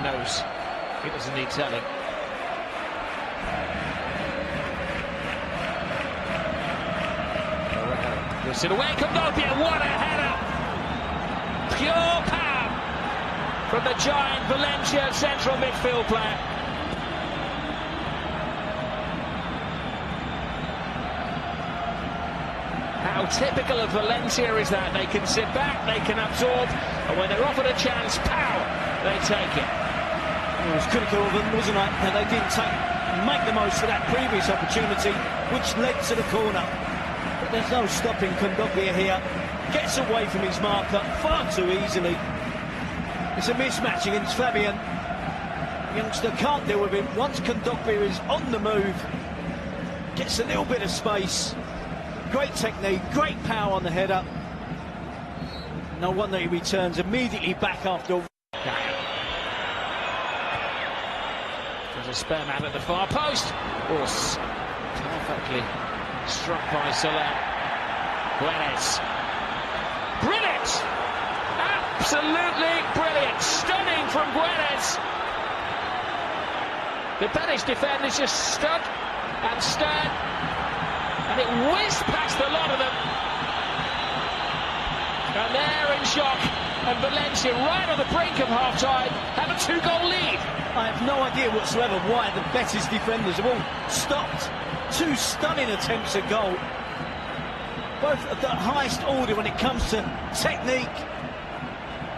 knows he doesn't need telling. Puts it away, Omówię, what a header! Pure power from the giant Valencia central midfield player. How typical of Valencia is that? They can sit back, they can absorb, and when they're offered a chance, pow, they take it. It was critical of them, wasn't it? That they didn't make the most of that previous opportunity, which led to the corner. But there's no stopping Omówię here. Gets away from his marker far too easily. It's a mismatch against Fabian. The youngster can't deal with him. Once Omówię is on the move, gets a little bit of space. Great technique, great power on the header. No wonder he returns immediately back after. There's a spare man at the far post. Oh, perfectly struck by Soler. Guedes. Brilliant! Absolutely brilliant! Stunning from Guedes. The Betis defenders just stood and stared, and it whizzed past a lot of them. And they're in shock, and Valencia, right on the brink of half-time, have a 2-goal lead. I have no idea whatsoever why the Betis defenders have all stopped. Two stunning attempts at goal. Both at the highest order when it comes to technique.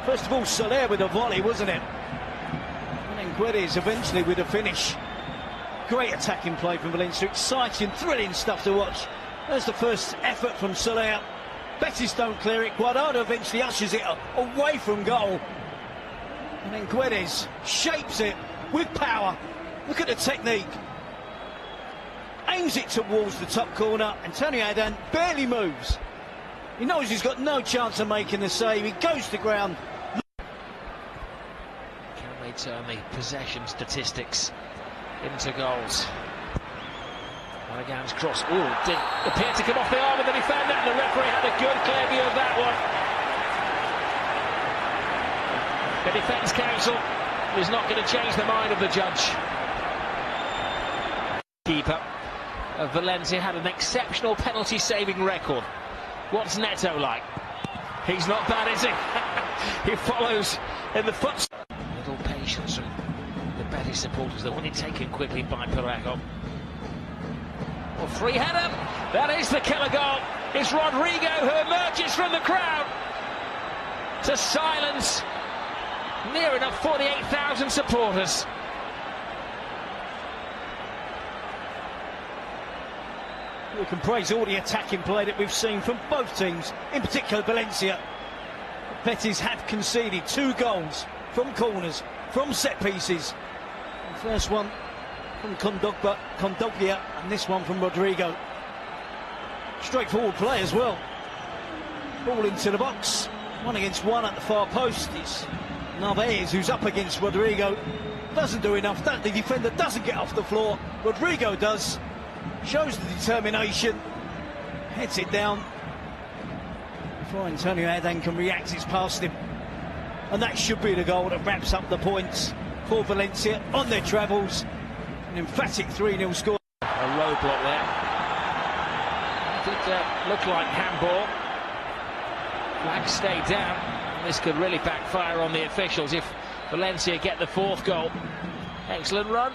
First of all, Soler with a volley, wasn't it? And then Guedes eventually with a finish. Great attacking play from Valencia. Exciting, thrilling stuff to watch. There's the first effort from Soler. Betis don't clear it. Guardado eventually ushers it away from goal. And then Guedes shapes it with power. Look at the technique. Aims it towards the top corner. Antonio Adan barely moves. He knows he's got no chance of making the save. He goes to ground. Can they turn the possession statistics into goals? Aragon's cross, didn't appear to come off the arm of the defender, and the referee had a good clear view of that one. The defence council is not going to change the mind of the judge. Keeper of Valencia had an exceptional penalty saving record. What's Neto like? He's not bad, is he? He follows in the footsteps. Little patience from the Betis supporters. They want it taken quickly by Parejo. Well, free header. That is the killer goal. It's Rodrigo who emerges from the crowd to silence near enough 48,000 supporters. We can praise all the attacking play that we've seen from both teams, in particular Valencia. Betis have conceded 2 goals from corners, from set pieces. The first one from Omówię, and this one from Rodrigo. Straightforward play as well. Ball into the box, 1 against 1 at the far post. It's Narvaez who's up against Rodrigo. Doesn't do enough. The defender doesn't get off the floor. Rodrigo does. Shows the determination. Heads it down. Before Antonio Adan can react, it's past him. And that should be the goal that wraps up the points for Valencia on their travels. An emphatic 3-0 score. A roadblock there. Did look like handball. Flag stayed down. This could really backfire on the officials if Valencia get the 4th goal. Excellent run.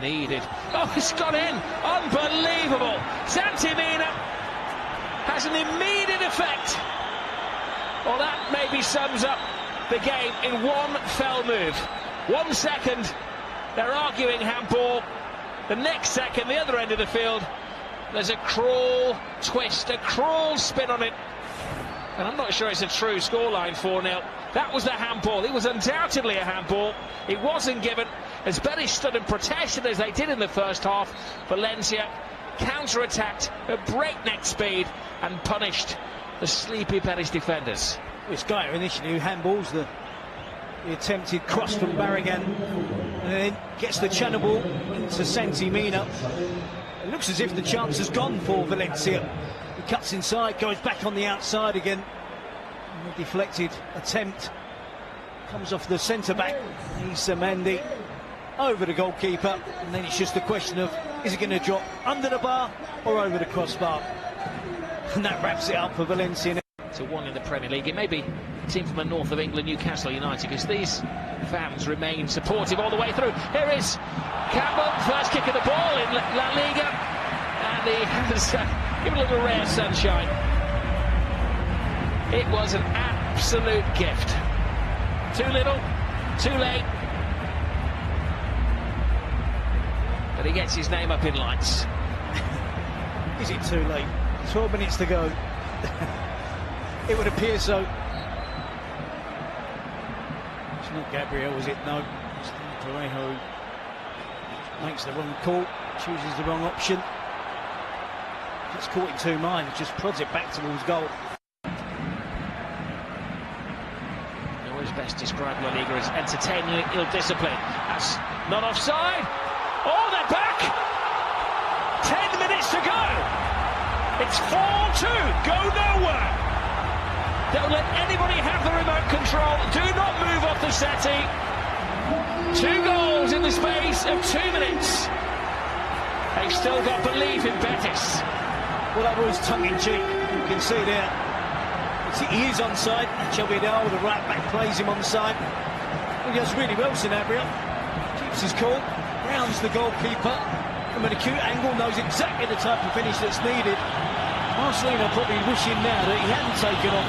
Needed. Oh, it's gone in. Unbelievable. Santimina has an immediate effect. Well, that maybe sums up the game in one fell move. 1 second, they're arguing handball. The next second, the other end of the field, there's a cruel twist, a cruel spin on it. And I'm not sure it's a true scoreline, 4-0. That was the handball. It was undoubtedly a handball. It wasn't given. As Betis stood and protested as they did in the first half, Valencia counter-attacked at breakneck speed and punished the sleepy Betis defenders. It's Gaia initially who handballs the attempted cross from Barragan, and then gets the channel ball into Santimina. It looks as if the chance has gone for Valencia. He cuts inside, goes back on the outside again. A deflected attempt Comes off the centre-back, Mendy, over the goalkeeper, and then it's just a question of, is it going to drop under the bar or over the crossbar? And that wraps it up for Valencia. To one in the Premier League. It may be a team from the north of England, Newcastle United, because these fans remain supportive all the way through. Here is Campbell, first kick of the ball in La Liga, and he has given a little ray of sunshine. It was an absolute gift. Too little, too late, but he gets his name up in lights. Is it too late? 12 minutes to go. It would appear so. It's not Gabriel, is it? No. It's Parejo. Makes the wrong call, chooses the wrong option. Gets caught in two minds, just prods it back towards goal. Always best described La Liga as entertainingly ill-disciplined. That's not offside. Oh, they're back! 10 minutes to go. It's 4-2. Go nowhere. Don't let anybody have the remote control. Do not move off the settee. 2 goals in the space of 2 minutes. They've still got belief in Betis. Well, that was tongue-in-cheek. You can see there. He is onside. Chelvidal, the right back, plays him on the side. He does really well, Sanabria. Keeps his cool. Rounds the goalkeeper. From an acute angle, knows exactly the type of finish that's needed. Marcelino probably wishing now that he hadn't taken on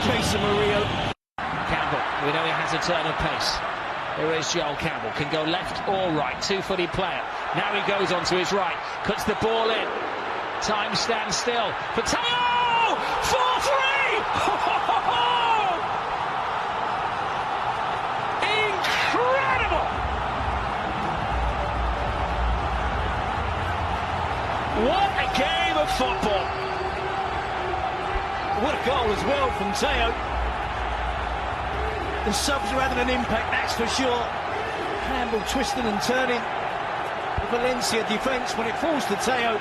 Jason Murillo. Campbell, we know he has a turn of pace. Here is Joel Campbell, can go left or right, two-footed player. Now he goes on to his right, cuts the ball in. Time stands still for Teo! 4-3! Incredible! What a game of football! What a goal as well from Teo. The subs are having an impact, that's for sure. Campbell twisting and turning. The Valencia defence, when it falls to Teo,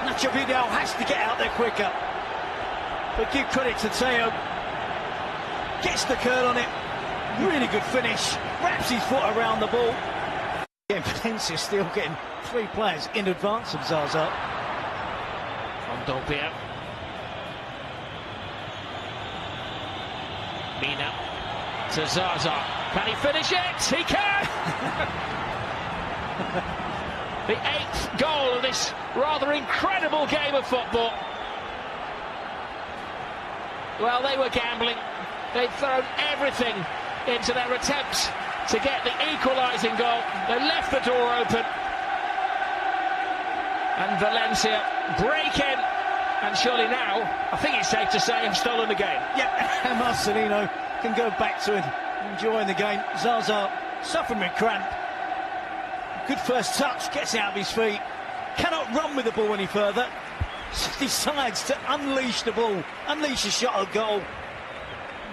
Nacho Vidal has to get out there quicker. But give credit to Teo. Gets the curl on it. Really good finish. Wraps his foot around the ball. Yeah, Valencia still getting 3 players in advance of Zaza. From Dolbia. Mina to Zaza. Can he finish it? He can! The 8th goal of this rather incredible game of football. Well, they were gambling. They'd thrown everything into their attempt to get the equalising goal. They left the door open. And Valencia break in. And surely now, I think it's safe to say, have stolen the game. Yeah, Marcelino can go back to enjoying the game. Zaza suffering with cramp. Good first touch, gets out of his feet. Cannot run with the ball any further. Decides to unleash the ball, unleash a shot at goal.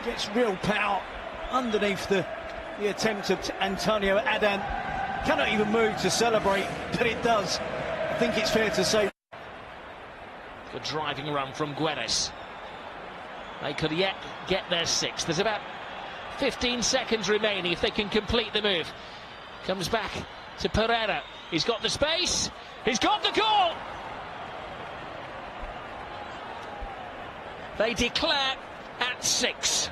Gets real power underneath the attempt of Antonio Adan. Cannot even move to celebrate, but it does. I think it's fair to say. Good driving run from Guedes. They could yet get their 6th. There's about 15 seconds remaining if they can complete the move. Comes back to Pereira. He's got the space. He's got the goal. They declare at 6.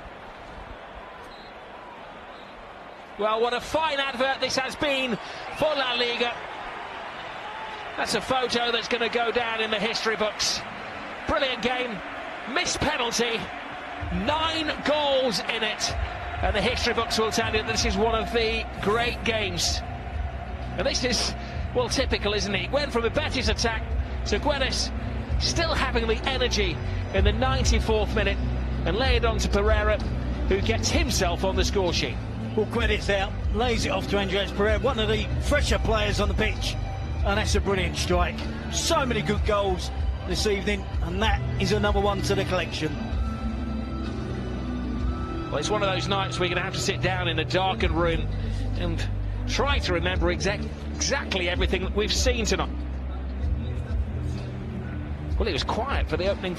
Well, what a fine advert this has been for La Liga. That's a photo that's going to go down in the history books. Brilliant game, missed penalty, 9 goals in it. And the history books will tell you that this is one of the great games. And this is, well, typical, isn't it? It went from a Betis attack to Guedes still having the energy in the 94th minute and lay it on to Pereira, who gets himself on the score sheet. Well, Guedes out, lays it off to Andres Pereira, one of the fresher players on the pitch. And that's a brilliant strike. So many good goals this evening, and that is another one to the collection. Well, it's one of those nights where you're going to have to sit down in a darkened room and try to remember exactly everything that we've seen tonight. Well, it was quiet for the opening.